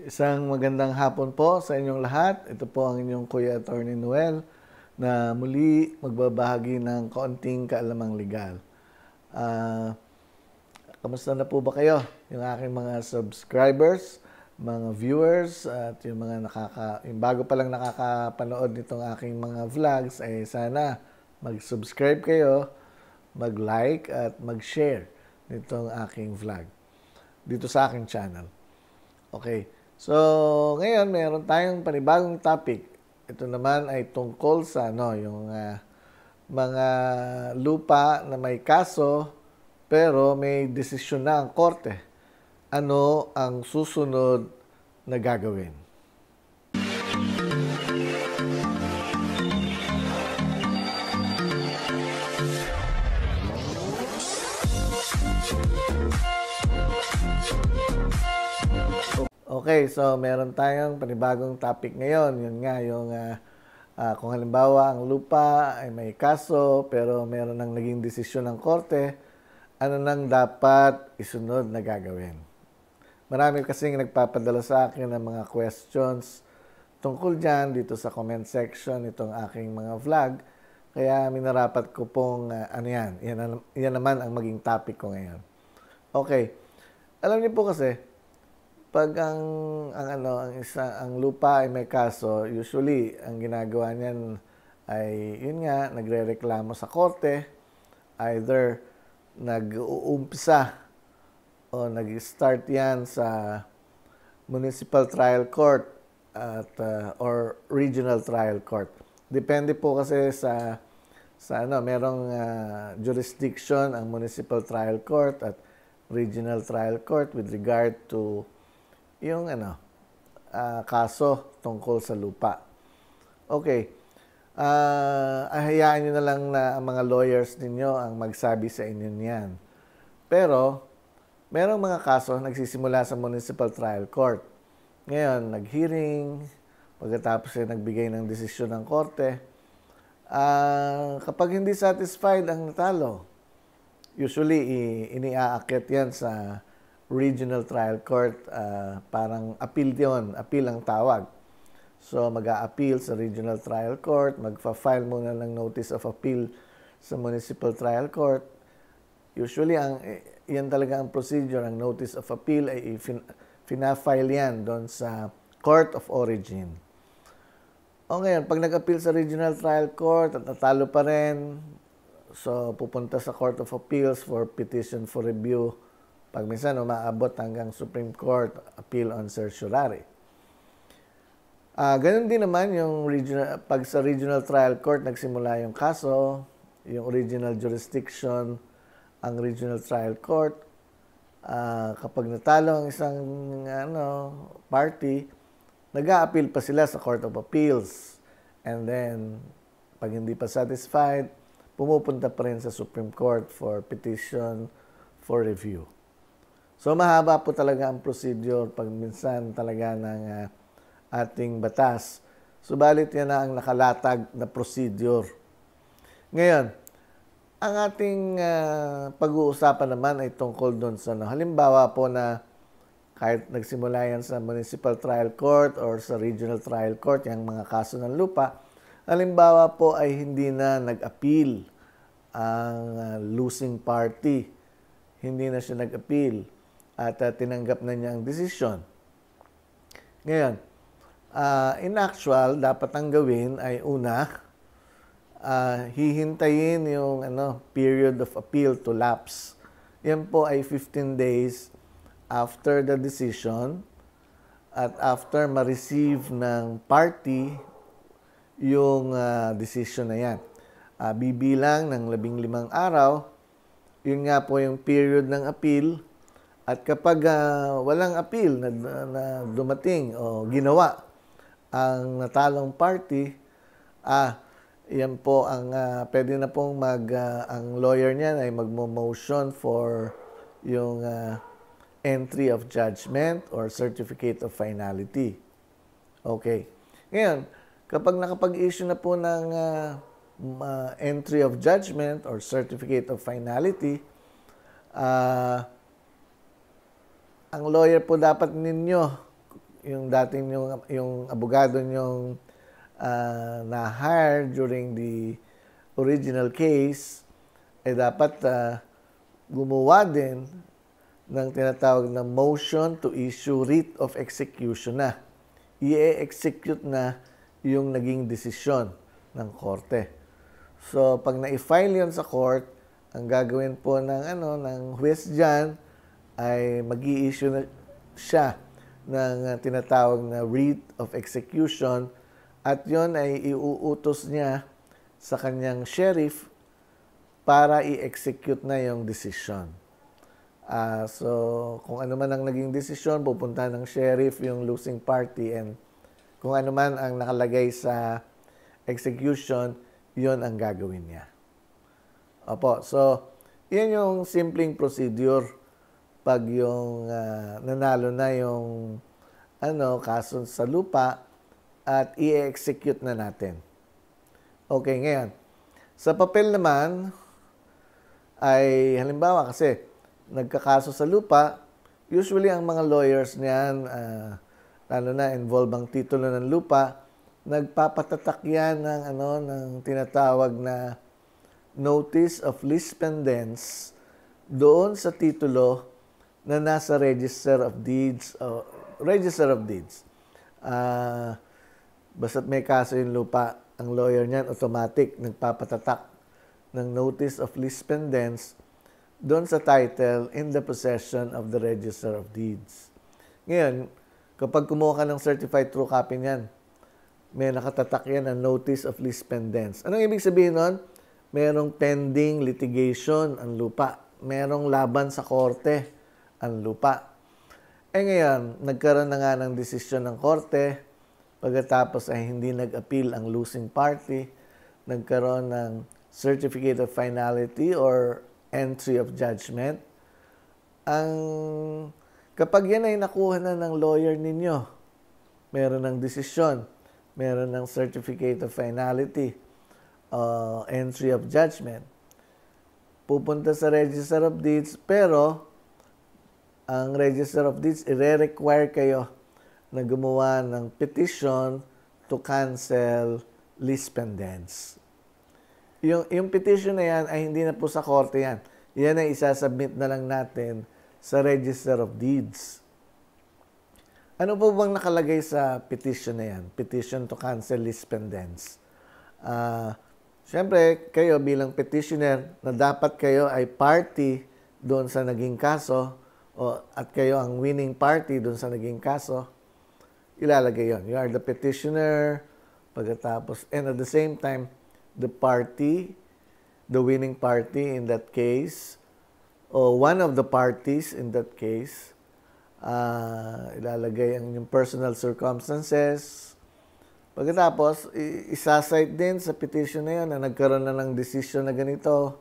Isang magandang hapon po sa inyong lahat. Ito po ang inyong Kuya Attorney Noel na muli magbabahagi ng kaunting kaalamang legal. Kamusta na po ba kayo? Yung aking mga subscribers, mga viewers, at yung mga yung bago pa lang nakakapanood nitong aking mga vlogs, ay sana mag-subscribe kayo, mag-like at mag-share nitong aking vlog dito sa aking channel. Okay. So, ngayon meron tayong panibagong topic. Ito naman ay tungkol sa yung mga lupa na may kaso pero may desisyon na ang korte. Ano ang susunod na gagawin? Okay, so meron tayong panibagong topic ngayon. Yun nga, yung kung halimbawa ang lupa ay may kaso pero meron nang naging desisyon ng korte, ano nang dapat isunod na gagawin? Marami kasing nagpapadala sa akin ng mga questions tungkol dyan dito sa comment section itong aking mga vlog. Kaya minarapat ko pong yan naman ang maging topic ko ngayon. Okay, alam niyo po kasi, pag ang lupa ay may kaso, usually ang ginagawa niyan ay yun nga, nagrereklamo sa korte, either nag-uumpisa o nag-start yan sa municipal trial court at or regional trial court. Depende po kasi sa merong jurisdiction ang municipal trial court at regional trial court with regard to yung kaso tungkol sa lupa. Okay. Hayaan nyo na lang na ang mga lawyers ninyo ang magsabi sa inyo niyan. Pero, merong mga kaso nagsisimula sa municipal trial court. Ngayon, nag-hearing, pagkatapos ay nagbigay ng desisyon ng korte. Kapag hindi satisfied ang natalo, usually iniaakyat yan sa regional trial court, parang appeal yun, appeal ang tawag. So, mag-a-appeal sa regional trial court, magfa-file muna ng notice of appeal sa municipal trial court. Usually, yan talaga ang procedure, ang notice of appeal ay fina-file yan doon sa court of origin. O ngayon, pag nag-appeal sa regional trial court at natalo pa rin, so pupunta sa court of appeals for petition for review. Pag minsan, umaabot hanggang Supreme Court, appeal on certiorari. Ganun din naman yung pag sa regional trial court nagsimula yung kaso, yung original jurisdiction, ang regional trial court, kapag natalo ang isang party, nag-a-appeal pa sila sa Court of Appeals. And then, pag hindi pa satisfied, pumupunta pa rin sa Supreme Court for petition for review. So, mahaba po talaga ang procedure pag minsan talaga ng ating batas. Subalit yan na ang nakalatag na procedure. Ngayon, ang ating pag-uusapan naman ay tungkol doon sa halimbawa po na kahit nagsimula yan sa municipal trial court or sa regional trial court, yung mga kaso ng lupa, halimbawa po ay hindi na nag-appeal ang losing party. Hindi na siya nag-appeal at tinanggap na niya ang desisyon. Ngayon, in actual, dapat ang gawin ay una, hihintayin yung period of appeal to lapse. Yan po ay 15 days after the decision at after ma-receive ng party yung decision na yan. Bibilang ng 15 araw, yun nga po yung period ng appeal. At kapag walang appeal na dumating o ginawa ang natalong party, yan po ang pwede na pong ang lawyer niya ay magmo-motion for yung entry of judgment or certificate of finality. Okay. Ngayon, kapag nakapag-issue na po ng entry of judgment or certificate of finality, ang lawyer po dapat ninyo yung dating yung abogado nyong na-hire during the original case, ay dapat gumawa din ng tinatawag na motion to issue writ of execution na. I-execute na yung naging desisyon ng korte. So, pag na-file yun sa court, ang gagawin po ng huwes dyan ay mag-i-issue na siya ng tinatawag na writ of execution at yun ay iuutos niya sa kanyang sheriff para i-execute na yung decision. So, kung ano man ang naging desisyon, pupunta ng sheriff yung losing party and kung ano man ang nakalagay sa execution, yon ang gagawin niya. Opo, so, yan yung simpleng procedure pag yung nanalo na yung kaso sa lupa at i-execute na natin. Okay, ngayon. Sa papel naman, ay halimbawa kasi nagkakaso sa lupa, usually ang mga lawyers niyan, lalo na involved ang titulo ng lupa, nagpapatatak yan ng tinatawag na notice of lispendence doon sa titulo na nasa Register of Deeds. Basta't may kaso yung lupa, ang lawyer niyan automatic nagpapatatak ng notice of lispendence doon sa title in the possession of the Register of Deeds. Ngayon, kapag kumuha ka ng certified true copy niyan, may nakatatak yan ang notice of lispendence. Anong ibig sabihin nun? Merong pending litigation ang lupa. Merong laban sa korte ang lupa. Ngayon, nagkaroon na nga ng desisyon ng korte, pagkatapos ay hindi nag-appeal ang losing party, nagkaroon ng certificate of finality or entry of judgment. Kapag yan ay nakuha na ng lawyer ninyo, meron ng desisyon, meron ng certificate of finality, entry of judgment, pupunta sa Register of Deeds, pero ang Register of Deeds, i-require kayo na gumawa ng petition to cancel lispendence. Yung petition na yan ay hindi na po sa korte yan. Yan ay isasubmit na lang natin sa Register of Deeds. Ano po bang nakalagay sa petition na yan? Petition to cancel lispendence. Siyempre, kayo bilang petitioner na dapat kayo ay party doon sa naging kaso at kayo ang winning party doon sa naging kaso, ilalagay yon. You are the petitioner, pagkatapos, and at the same time, the party, the winning party in that case, o one of the parties in that case, ilalagay ang yung personal circumstances. Pagkatapos, isasite din sa petition na yun na nagkaroon na ng decision na ganito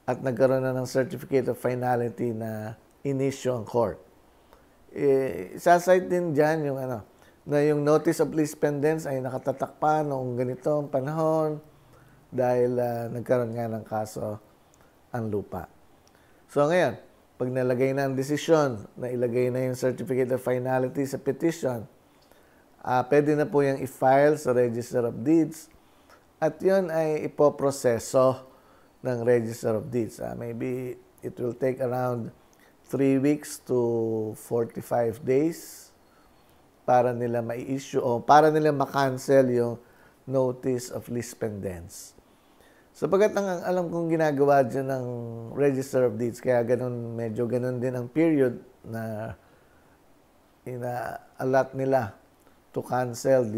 at nagkaroon na ng certificate of finality na in-issue ang court. Isasite din dyan yung na yung notice of lispendence ay nakatatak pa noong ganitong panahon dahil nagkaroon nga ng kaso ang lupa. So ngayon, pag nalagay na ang desisyon, na ilagay na yung certificate of finality sa petition, pwede na po yung i-file sa Register of Deeds at yun ay ipoproseso ng Register of Deeds. Maybe it will take around 3 weeks to 45 days para nila ma-issue o para nila ma-cancel yung notice of lispendence. Sapagat ang alam kong ginagawa dyan ng Register of Deeds, kaya medyo ganun din ang period na ina-allot nila to cancel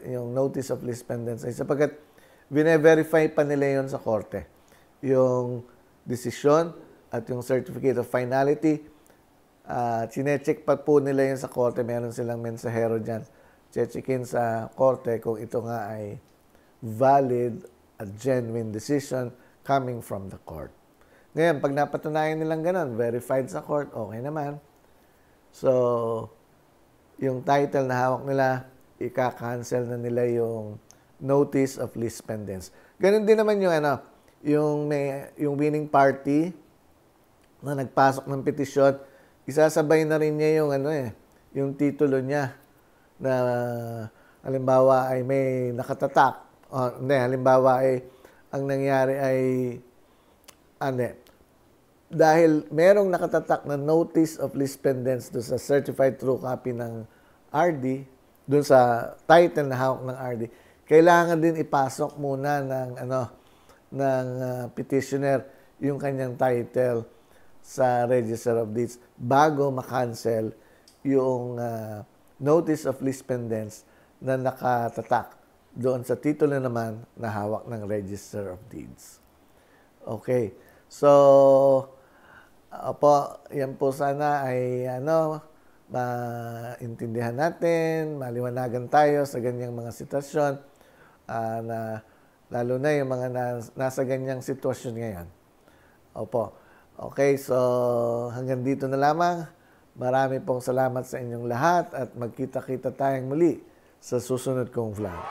yung notice of lispendence ay sapagat bine-verify pa nila yon sa korte. Yung decision at yung certificate of finality, chinecheck pa po nila yun sa korte. Meron silang mensahero dyan. Checkin sa korte kung ito nga ay valid at genuine decision coming from the court. Ngayon, pag napatunayan nilang ganun, verified sa court, okay naman. So, yung title na hawak nila, ika-cancel na nila yung notice of lispendence. Ganun din naman yung winning party na nagpasok ng petisyon, isasabay na rin niya yung yung titulo niya na halimbawa ay may nakatatak. Hindi, halimbawa ay ang nangyari ay dahil merong nakatatak na notice of lispendence do sa certified true copy ng RD, doon sa title na hawak ng RD, kailangan din ipasok muna ng petitioner yung kanyang title sa Register of Deeds bago ma-cancel yung notice of lispendence na nakatatak doon sa titulo naman na hawak ng Register of Deeds. Okay. So, yan po sana ay maintindihan natin, maliwanagan tayo sa ganyang mga sitwasyon na lalo na yung mga nasa ganyang sitwasyon ngayon. Opo. Okay, so hanggang dito na lamang. Marami pong salamat sa inyong lahat at magkita-kita tayong muli sa susunod kong vlog.